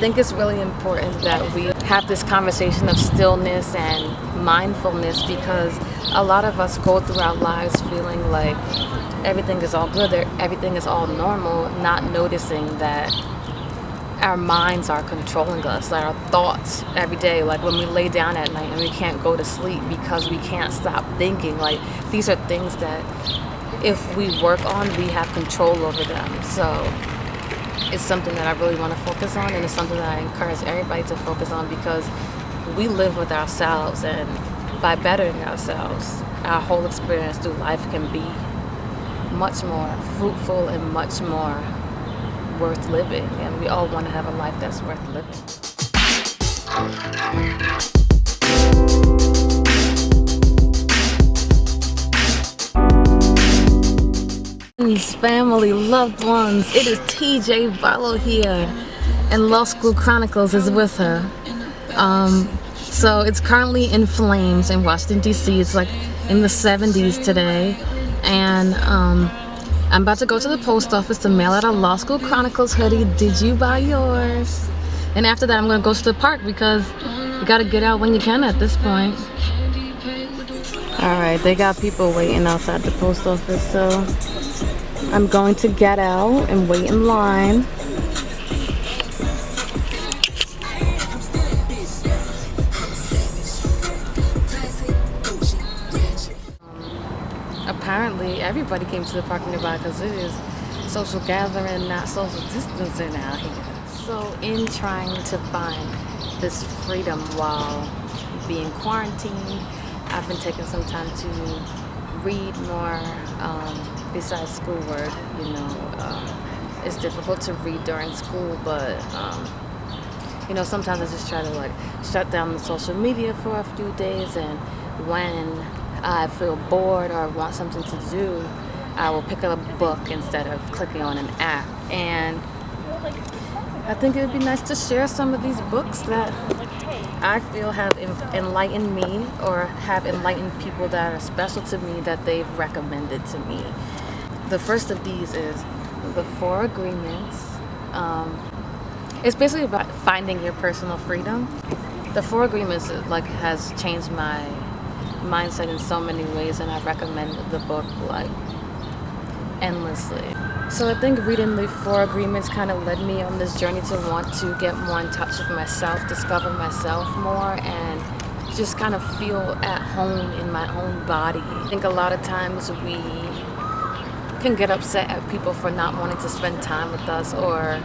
think it's really important that we have this conversation of stillness and mindfulness, because a lot of us go through our lives feeling like everything is all good, everything is all normal, not noticing that our minds are controlling us, like our thoughts every day, like when we lay down at night and we can't go to sleep because we can't stop thinking. Like, these are things that if we work on, we have control over them. So it's something that I really want to focus on, and it's something that I encourage everybody to focus on, because we live with ourselves, and by bettering ourselves, our whole experience through life can be much more fruitful and much more worth living, and we all want to have a life that's worth living. Family, loved ones, it is TJ Barlow here, and Law School Chronicles is with her. So it's currently in flames in Washington, D.C. It's like in the 70s today, and I'm about to go to the post office to mail out a Law School Chronicles hoodie. Did you buy yours? And after that, I'm going to go to the park, because you got to get out when you can at this point. Alright, they got people waiting outside the post office, so I'm going to get out and wait in line. Apparently everybody came to the park nearby, because it is social gathering, not social distancing out here. So in trying to find this freedom while being quarantined, I've been taking some time to read more besides schoolwork. You know, it's difficult to read during school, but you know, sometimes I just try to like shut down the social media for a few days, and when I feel bored or want something to do, I will pick up a book instead of clicking on an app. And I think it would be nice to share some of these books that I feel have enlightened me, or have enlightened people that are special to me, that they've recommended to me. The first of these is The 4 Agreements. It's basically about finding your personal freedom. The 4 Agreements like has changed my mindset in so many ways, and I recommend the book like endlessly. So I think reading the 4 Agreements kind of led me on this journey to want to get more in touch with myself, discover myself more, and just kind of feel at home in my own body. I think a lot of times we can get upset at people for not wanting to spend time with us, or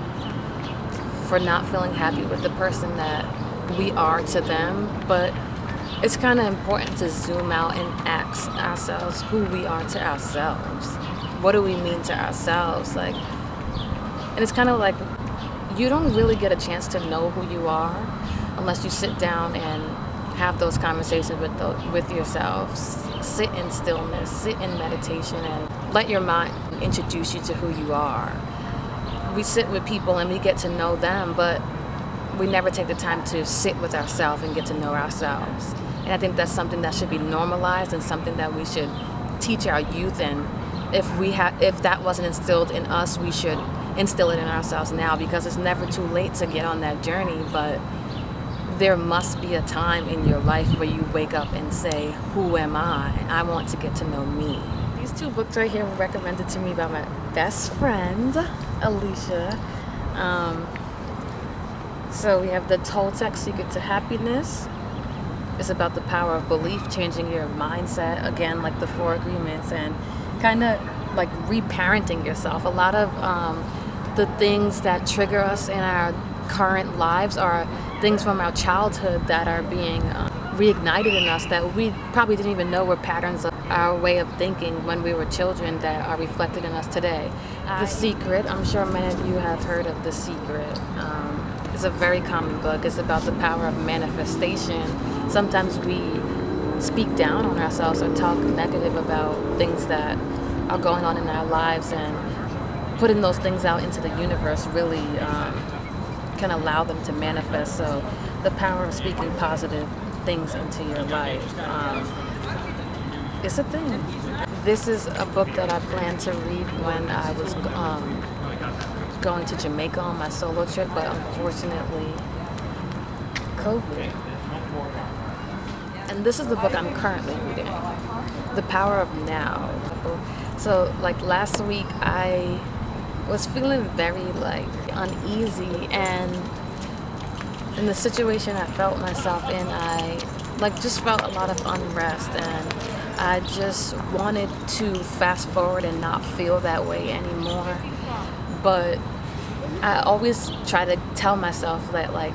for not feeling happy with the person that we are to them, but it's kind of important to zoom out and ask ourselves who we are to ourselves. What do we mean to ourselves? Like, and it's kind of like you don't really get a chance to know who you are unless you sit down and have those conversations with yourself. Sit in stillness, sit in meditation, and let your mind introduce you to who you are. We sit with people and we get to know them, but we never take the time to sit with ourselves and get to know ourselves. And I think that's something that should be normalized, and something that we should teach our youth. And if that wasn't instilled in us, we should instill it in ourselves now, because it's never too late to get on that journey. But there must be a time in your life where you wake up and say, who am I? I want to get to know me. These 2 books right here were recommended to me by my best friend, Alicia. So we have the Toltec Secret to Happiness. It's about the power of belief, changing your mindset, again, like the 4 Agreements, and kind of like reparenting yourself. A lot of the things that trigger us in our current lives are things from our childhood that are being reignited in us, that we probably didn't even know were patterns of our way of thinking when we were children, that are reflected in us today. The Secret, I'm sure many of you have heard of The Secret. It's a very common book. It's about the power of manifestation. Sometimes we speak down on ourselves or talk negative about things that are going on in our lives, and putting those things out into the universe really can allow them to manifest. So the power of speaking positive things into your life, it's a thing. This is a book that I planned to read when I was going to Jamaica on my solo trip, but unfortunately, COVID. And this is the book I'm currently reading, The Power of Now. So like last week, I was feeling very like uneasy, and in the situation I felt myself in, I like just felt a lot of unrest, and I just wanted to fast forward and not feel that way anymore. But I always try to tell myself that like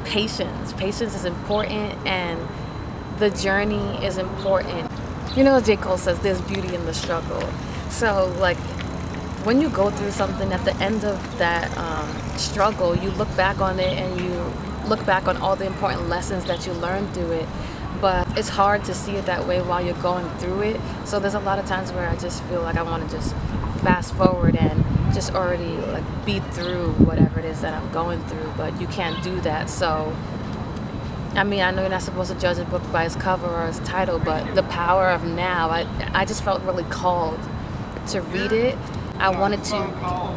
patience is important, and the journey is important. You know, as J. Cole says, there's beauty in the struggle. So like when you go through something, at the end of that struggle, you look back on it and you look back on all the important lessons that you learned through it. But it's hard to see it that way while you're going through it. So there's a lot of times where I just feel like I want to just fast forward and just already like beat through whatever it is that I'm going through. But you can't do that. So I mean, I know you're not supposed to judge a book by its cover or its title, but The Power of Now, I just felt really called to read it. I wanted to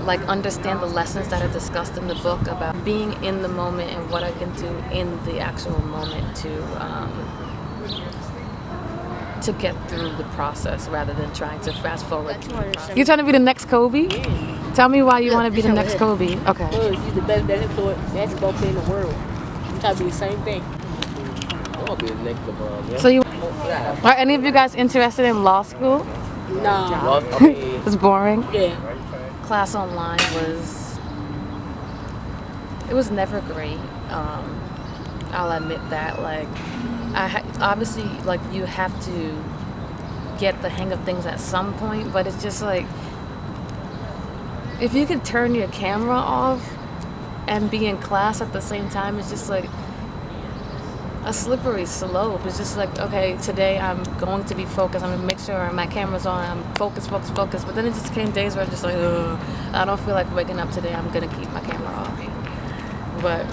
like understand the lessons that are discussed in the book about being in the moment and what I can do in the actual moment to get through the process rather than trying to fast forward. You're trying to be the next Kobe? Tell me why you want to be the next Kobe. Okay. Because he's the best basketball player in the world. You try to be the same thing. I want to be the next LeBron. So you are any of you guys interested in law school? No. It's boring. Yeah. Class online was never great. I'll admit that. Like, obviously, like you have to get the hang of things at some point, but it's just like if you can turn your camera off and be in class at the same time, it's just like a slippery slope. It's just like, okay, today I'm going to be focused. I'm gonna make sure my camera's on. I'm focused. But then it just came days where I'm just like, ugh, I don't feel like waking up today. I'm gonna keep my camera off. But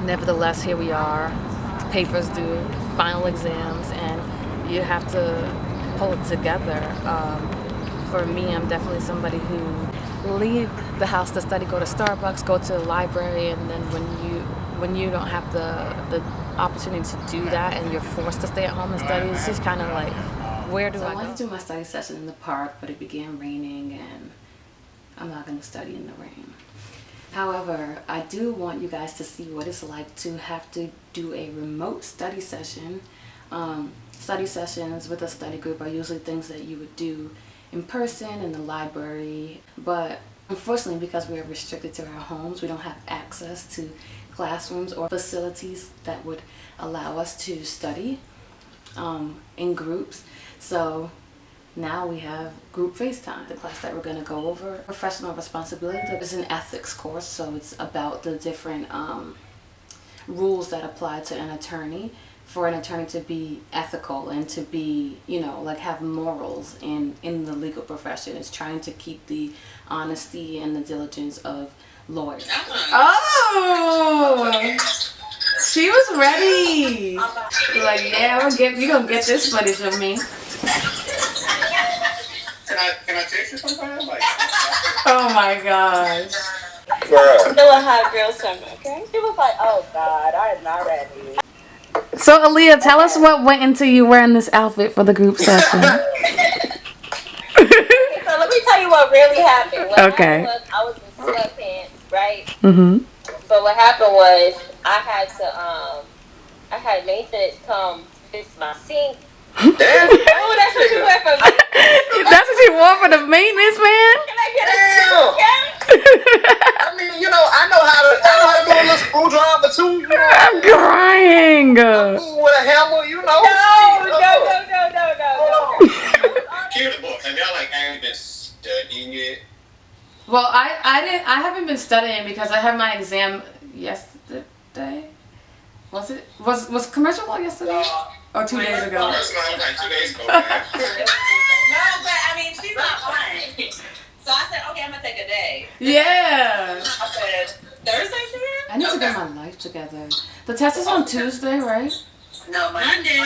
nevertheless, here we are. Papers due, final exams, and you have to pull it together. For me, I'm definitely somebody who leave the house to study, go to Starbucks, go to the library, and then when you don't have the opportunity to do that and you're forced to stay at home and study, it's just kind of like, where do I go? I wanted to do my study session in the park, but it began raining, and I'm not going to study in the rain. However, I do want you guys to see what it's like to have to do a remote study session. Study sessions with a study group are usually things that you would do in person in the library, but unfortunately, because we are restricted to our homes, we don't have access to classrooms or facilities that would allow us to study in groups. So now we have group FaceTime. The class that we're going to go over, professional responsibility, is an ethics course, so it's about the different rules that apply to an attorney, for an attorney to be ethical and to be, you know, like have morals in the legal profession. It's trying to keep the honesty and the diligence of lawyers. Oh! She was ready. Like, yeah, you're gonna get this footage of me. Can I text you sometime? Like, oh my gosh. girl. Still a hot girl summer, okay? She was like, oh God, I am not ready. So Aaliyah, tell us what went into you wearing this outfit for the group session. Okay, so let me tell you what really happened. What happened was I was in sweatpants, right? Mm-hmm. But what happened was I had Nathan come fix my sink. Oh, that's what you wear for me. That's what you want for the maintenance, man? Can I get a I mean, you know, I know how to do a little screwdriver too. You know, I'm crying. with a hammer, you know. No. Cue the book. Have y'all like actually been studying it? Well, I haven't been studying because I had my exam yesterday. Was commercial law yesterday? Or 2 days ago? Like 2 days ago, man. No, but I mean, she's not lying. So I said, okay, I'm gonna take a day. Yeah. I said, Thursday, she I need to get my life together. The test is on Tuesday, right? No, Monday.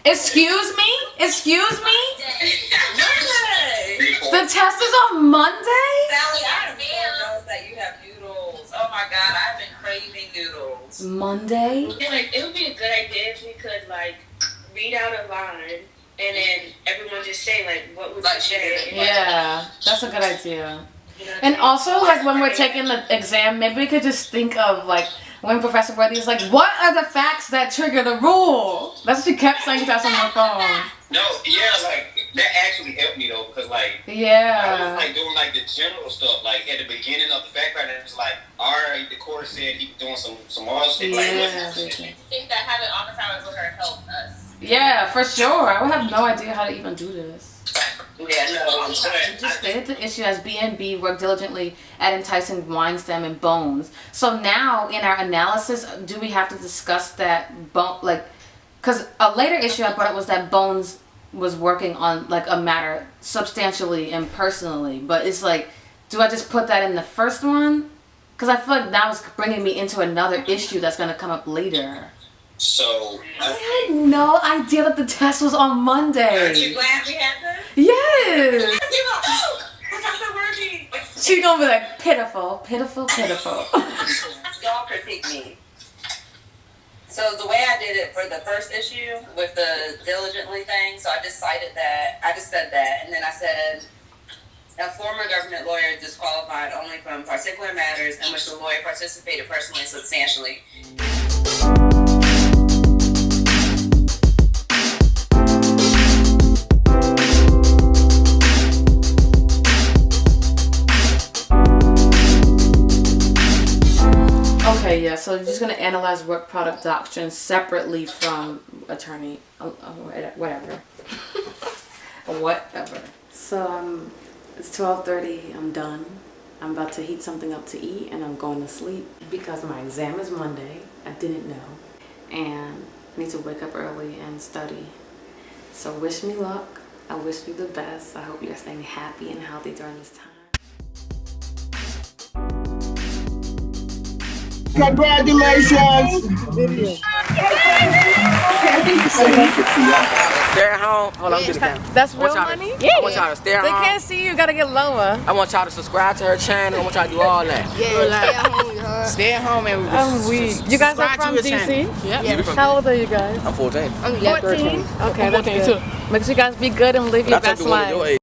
Excuse me? Monday. The test is on Monday? Sally, I am so jealous that you have noodles. Oh my god, I've been craving noodles. Monday? Like, it would be a good idea if we could, like, read out a line and then everyone just say, like, what would you say? Yeah, that's a good idea. You know what I And mean? also, like, when we're taking the exam, maybe we could just think of, like, when Professor Worthy is like, what are the facts that trigger the rule? That's what she kept saying to us on the phone. No, yeah, like that actually helped me though, because like I was Yeah. like doing like the general stuff, like at the beginning of the fact pattern, it was like, all right, the court said he was doing some other shit. Like, Yeah. I think that having office hours with her helped us. Yeah, for sure. I would have no idea how to even do this. Yeah, no, I'm saying, You just stated the issue as B&B worked diligently at enticing wine stem and bones. So now in our analysis, do we have to discuss that bone, like, because a later issue I brought up was that Bones was working on like a matter substantially and personally, but it's like, do I just put that in the first one? Because I feel like that was bringing me into another issue that's going to come up later. so I had no idea that the test was on Are you Monday. glad we had this? Yes. Professor Worthy. She gonna be like, pitiful, pitiful, pitiful. Y'all critique me. So the way I did it for the first issue with the diligently thing, so I just cited that. I just said that, and then I said a former government lawyer is disqualified only from particular matters in which the lawyer participated personally and substantially. Okay, yeah, so you're just gonna analyze work product doctrine separately from attorney, whatever. Whatever. So it's 12:30, I'm done. I'm about to heat something up to eat and I'm going to sleep because my exam is Monday. I didn't know. And I need to wake up early and study. So wish me luck. I wish you the best. I hope you're staying happy and healthy during this time. Congratulations! Stay at home. Hold on, get it down. That's I want real y'all to- money? I want y'all to stay at They home. can't see you, gotta get lower. I want y'all to subscribe to her channel. I want y'all to do all that. Stay at home and I'm weak. You guys are subscribe from to your DC? channel. Yeah. How old are you guys? I'm 14. I'm 14. Okay, that's good. Make sure you guys be good and live your I took best the one at your life. age.